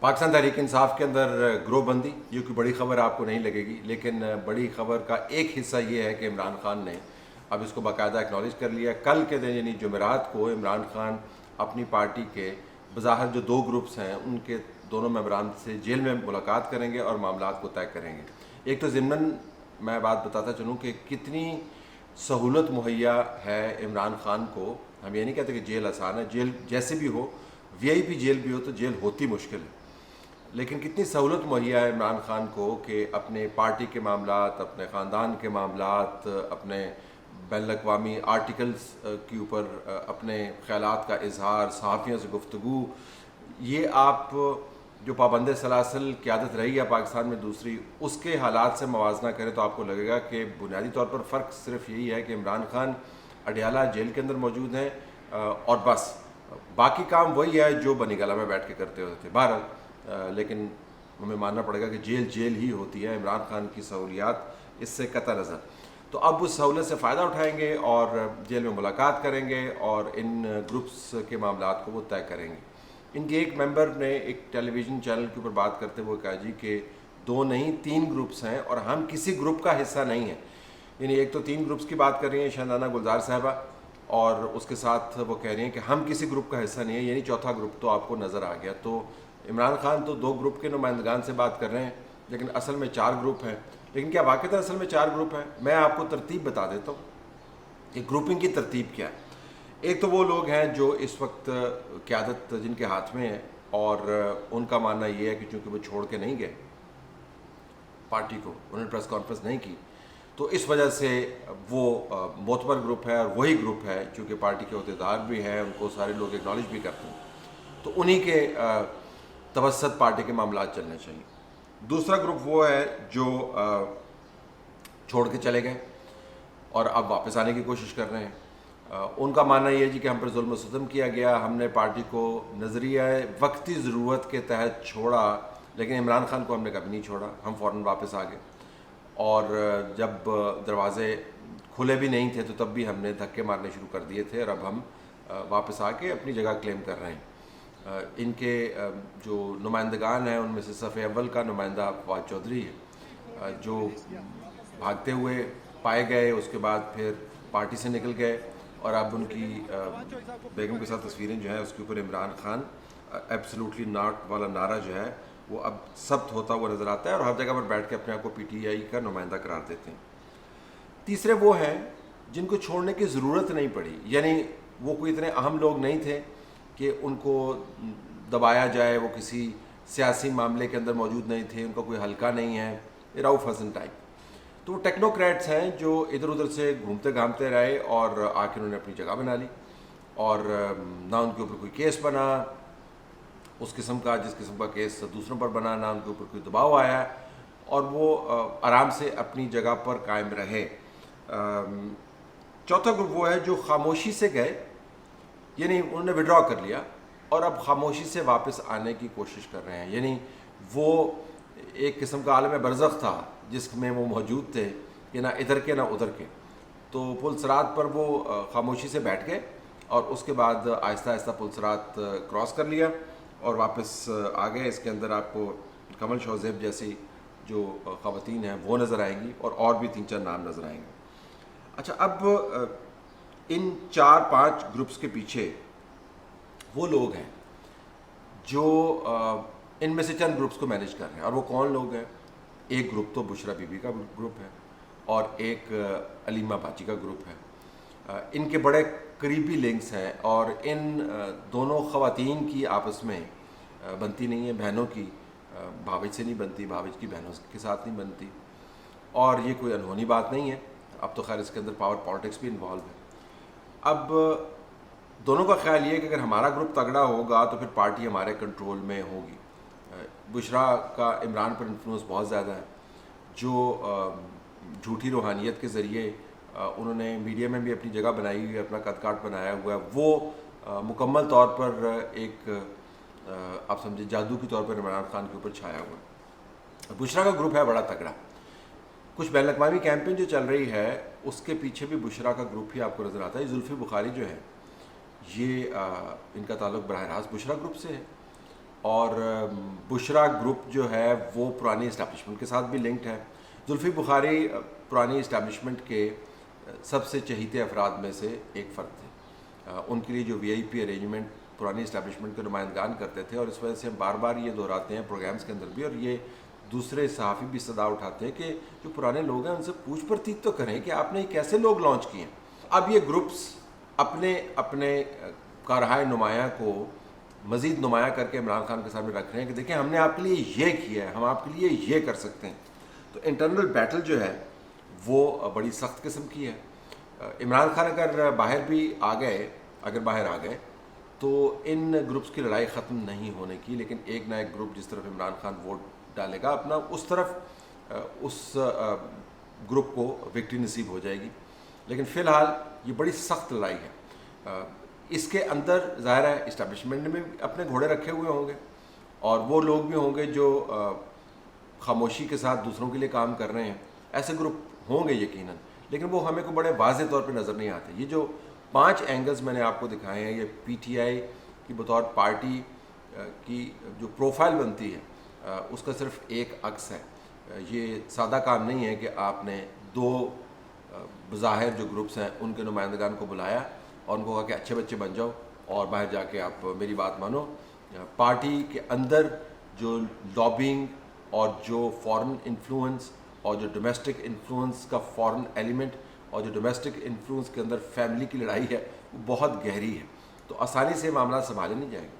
پاکستان تحریک انصاف کے اندر گروہ بندی، یہ کوئی بڑی خبر آپ کو نہیں لگے گی، لیکن بڑی خبر کا ایک حصہ یہ ہے کہ عمران خان نے اب اس کو باقاعدہ اکنالج کر لیا۔ کل کے دن یعنی جمعرات کو عمران خان اپنی پارٹی کے بظاہر جو دو گروپس ہیں ان کے دونوں ممبران سے جیل میں ملاقات کریں گے اور معاملات کو طے کریں گے۔ ایک تو ضمناً میں بات بتاتا چلوں کہ کتنی سہولت مہیا ہے عمران خان کو۔ ہم یہ نہیں کہتے کہ جیل آسان ہے، جیل جیسے بھی ہو، وی آئی پی جیل بھی ہو تو جیل ہوتی مشکل ہے، لیکن کتنی سہولت مہیا ہے عمران خان کو کہ اپنے پارٹی کے معاملات، اپنے خاندان کے معاملات، اپنے بین الاقوامی آرٹیکلز کے اوپر اپنے خیالات کا اظہار، صحافیوں سے گفتگو، یہ آپ جو پابند سلاسل قیادت رہی ہے پاکستان میں دوسری، اس کے حالات سے موازنہ کریں تو آپ کو لگے گا کہ بنیادی طور پر فرق صرف یہی ہے کہ عمران خان اڈیالہ جیل کے اندر موجود ہیں اور بس باقی کام وہی ہے جو بنی گلہ میں بیٹھ کے کرتے ہوتے تھے۔ بہرحال لیکن ہمیں ماننا پڑے گا کہ جیل جیل ہی ہوتی ہے، عمران خان کی سہولیات اس سے قطع نظر۔ تو اب اس سہولت سے فائدہ اٹھائیں گے اور جیل میں ملاقات کریں گے اور ان گروپس کے معاملات کو وہ طے کریں گے۔ ان کے ایک ممبر نے ایک ٹیلی ویژن چینل کے اوپر بات کرتے ہوئے کہا جی کہ 2 نہیں 3 گروپس ہیں اور ہم کسی گروپ کا حصہ نہیں ہیں، یعنی ایک تو 3 گروپس کی بات کر رہی ہیں شاہنامہ گلزار صاحبہ، اور اس کے ساتھ وہ کہہ رہی ہیں کہ ہم کسی گروپ کا حصہ نہیں ہیں، یعنی چوتھا گروپ تو آپ کو نظر آ گیا۔ تو عمران خان تو 2 گروپ کے نمائندگان سے بات کر رہے ہیں لیکن اصل میں 4 گروپ ہیں۔ لیکن کیا واقعتاً اصل میں 4 گروپ ہیں؟ میں آپ کو ترتیب بتا دیتا ہوں کہ گروپنگ کی ترتیب کیا ہے۔ ایک تو وہ لوگ ہیں جو اس وقت قیادت جن کے ہاتھ میں ہے اور ان کا ماننا یہ ہے کہ چونکہ وہ چھوڑ کے نہیں گئے پارٹی کو، انہوں نے پریس کانفرنس نہیں کی، تو اس وجہ سے وہ معتبر گروپ ہے اور وہی گروپ ہے چونکہ پارٹی کے عہدیدار بھی ہیں، ان کو سارے لوگ اکنالج بھی کرتے ہیں، تو انہی کے توسط پارٹی کے معاملات چلنے چاہیے۔ دوسرا گروپ وہ ہے جو چھوڑ کے چلے گئے اور اب واپس آنے کی کوشش کر رہے ہیں۔ ان کا ماننا یہ ہے جی کہ ہم پر ظلم و ستم کیا گیا، ہم نے پارٹی کو نظریہ وقتی ضرورت کے تحت چھوڑا، لیکن عمران خان کو ہم نے کبھی نہیں چھوڑا، ہم فوراً واپس آ گئے، اور جب دروازے کھلے بھی نہیں تھے تو تب بھی ہم نے دھکے مارنے شروع کر دیے تھے، اور اب ہم واپس آ کے اپنی جگہ کلیم کر رہے ہیں۔ ان کے جو نمائندگان ہیں ان میں سے صف اول کا نمائندہ فواد چودھری ہے جو بھاگتے ہوئے پائے گئے، اس کے بعد پھر پارٹی سے نکل گئے، اور اب ان کی بیگم کے ساتھ تصویریں جو ہیں اس کے اوپر عمران خان ایبسلیوٹلی ناٹ والا نعرہ جو ہے وہ اب ثبت ہوتا ہوا نظر آتا ہے، اور ہر جگہ پر بیٹھ کے اپنے آپ کو پی ٹی آئی کا نمائندہ قرار دیتے ہیں۔ تیسرے وہ ہیں جن کو چھوڑنے کی ضرورت نہیں پڑی، یعنی وہ کوئی اتنے اہم لوگ نہیں تھے کہ ان کو دبایا جائے، وہ کسی سیاسی معاملے کے اندر موجود نہیں تھے، ان کا کوئی حلقہ نہیں ہے، رؤف حسن ٹائپ۔ تو وہ ٹیکنوکریٹس ہیں جو ادھر ادھر سے گھومتے گھامتے رہے اور آ کے انہوں نے اپنی جگہ بنا لی، اور نہ ان کے اوپر کوئی کیس بنا اس قسم کا جس قسم کا کیس دوسروں پر بنا، نہ ان کے اوپر کوئی دباؤ آیا، اور وہ آرام سے اپنی جگہ پر قائم رہے۔ چوتھا گروپ وہ ہے جو خاموشی سے گئے، یعنی انہوں نے وڈرا کر لیا اور اب خاموشی سے واپس آنے کی کوشش کر رہے ہیں، یعنی وہ ایک قسم کا عالم برزخ تھا جس میں وہ موجود تھے کہ نہ ادھر کے نہ ادھر کے، تو پل صراط پر وہ خاموشی سے بیٹھ گئے اور اس کے بعد آہستہ آہستہ پل صراط کراس کر لیا اور واپس آ گئے۔ اس کے اندر آپ کو کمل شوزیب جیسی جو خواتین ہیں وہ نظر آئیں گی، اور بھی 3-4 نام نظر آئیں گے۔ اچھا، اب ان 4-5 گروپس کے پیچھے وہ لوگ ہیں جو ان میں سے چند گروپس کو مینیج کر رہے ہیں، اور وہ کون لوگ ہیں؟ ایک گروپ تو بشرا بی بی کا گروپ ہے اور ایک علیمہ باجی کا گروپ ہے۔ ان کے بڑے قریبی لنکس ہیں اور ان دونوں خواتین کی آپس میں بنتی نہیں ہے، بہنوں کی بھاوج سے نہیں بنتی، بھاوج کی بہنوں کے ساتھ نہیں بنتی، اور یہ کوئی انہونی بات نہیں ہے، اب تو خیر اس کے اندر پاور پالیٹکس بھی انوالو ہے۔ اب دونوں کا خیال یہ ہے کہ اگر ہمارا گروپ تگڑا ہوگا تو پھر پارٹی ہمارے کنٹرول میں ہوگی۔ بشرا کا عمران پر انفلوئنس بہت زیادہ ہے، جو جھوٹی روحانیت کے ذریعے انہوں نے میڈیا میں بھی اپنی جگہ بنائی ہوئی ہے، اپنا قد کاٹ بنایا ہوا ہے، وہ مکمل طور پر ایک آپ سمجھے جادو کی طور پر عمران خان کے اوپر چھایا ہوا ہے۔ بشرا کا گروپ ہے بڑا تگڑا، کچھ بین الاقوامی کیمپین جو چل رہی ہے اس کے پیچھے بھی بشرا کا گروپ ہی آپ کو نظر آتا ہے۔ زلفی بخاری جو ہے یہ ان کا تعلق براہ راست بشرا گروپ سے ہے، اور بشرا گروپ جو ہے وہ پرانی اسٹیبلشمنٹ کے ساتھ بھی لنکڈ ہے. زلفی بخاری پرانی اسٹیبلشمنٹ کے سب سے چہیتے افراد میں سے ایک فرد تھے. ان کے لیے جو وی آئی پی ارینجمنٹ پرانی اسٹیبلشمنٹ کے نمائندگان کرتے تھے, اور اس وجہ سے ہم بار بار یہ دہراتے ہیں پروگرامز کے اندر بھی, اور یہ دوسرے صحافی بھی صدا اٹھاتے ہیں کہ جو پرانے لوگ ہیں ان سے پوچھ پرتیت تو کریں کہ آپ نے کیسے لوگ لانچ کیے ہیں. اب یہ گروپس اپنے اپنے کارہائے نمایاں کو مزید نمایاں کر کے عمران خان کے سامنے رکھ رہے ہیں کہ دیکھیں ہم نے آپ کے لیے یہ کیا ہے, ہم آپ کے لیے یہ کر سکتے ہیں. تو انٹرنل بیٹل جو ہے وہ بڑی سخت قسم کی ہے. عمران خان اگر باہر بھی آ گئے, اگر باہر آ گئے تو ان گروپس کی لڑائی ختم نہیں ہونے کی, لیکن ایک نہ ایک گروپ جس طرف عمران خان ووٹ ڈالے گا اپنا, اس طرف اس گروپ کو وکٹری نصیب ہو جائے گی. لیکن فی الحال یہ بڑی سخت لڑائی ہے. اس کے اندر ظاہر ہے اسٹیبلشمنٹ میں اپنے گھوڑے رکھے ہوئے ہوں گے, اور وہ لوگ بھی ہوں گے جو خاموشی کے ساتھ دوسروں کے لیے کام کر رہے ہیں. ایسے گروپ ہوں گے یقیناً, لیکن وہ ہمیں کو بڑے واضح طور پہ نظر نہیں آتے. یہ جو 5 اینگلز میں نے آپ کو دکھائے ہیں, یہ پی ٹی آئی کی بطور پارٹی کی جو پروفائل بنتی ہے اس کا صرف ایک عکس ہے. یہ سادہ کام نہیں ہے کہ آپ نے 2 بظاہر جو گروپس ہیں ان کے نمائندگان کو بلایا اور ان کو کہا کہ اچھے بچے بن جاؤ اور باہر جا کے آپ میری بات مانو. پارٹی کے اندر جو لابینگ اور جو فورن انفلوئنس اور جو ڈومیسٹک انفلوئنس کا فورن ایلیمنٹ اور جو ڈومیسٹک انفلوئنس کے اندر فیملی کی لڑائی ہے وہ بہت گہری ہے. تو آسانی سے معاملات سنبھالے نہیں جائیں گے.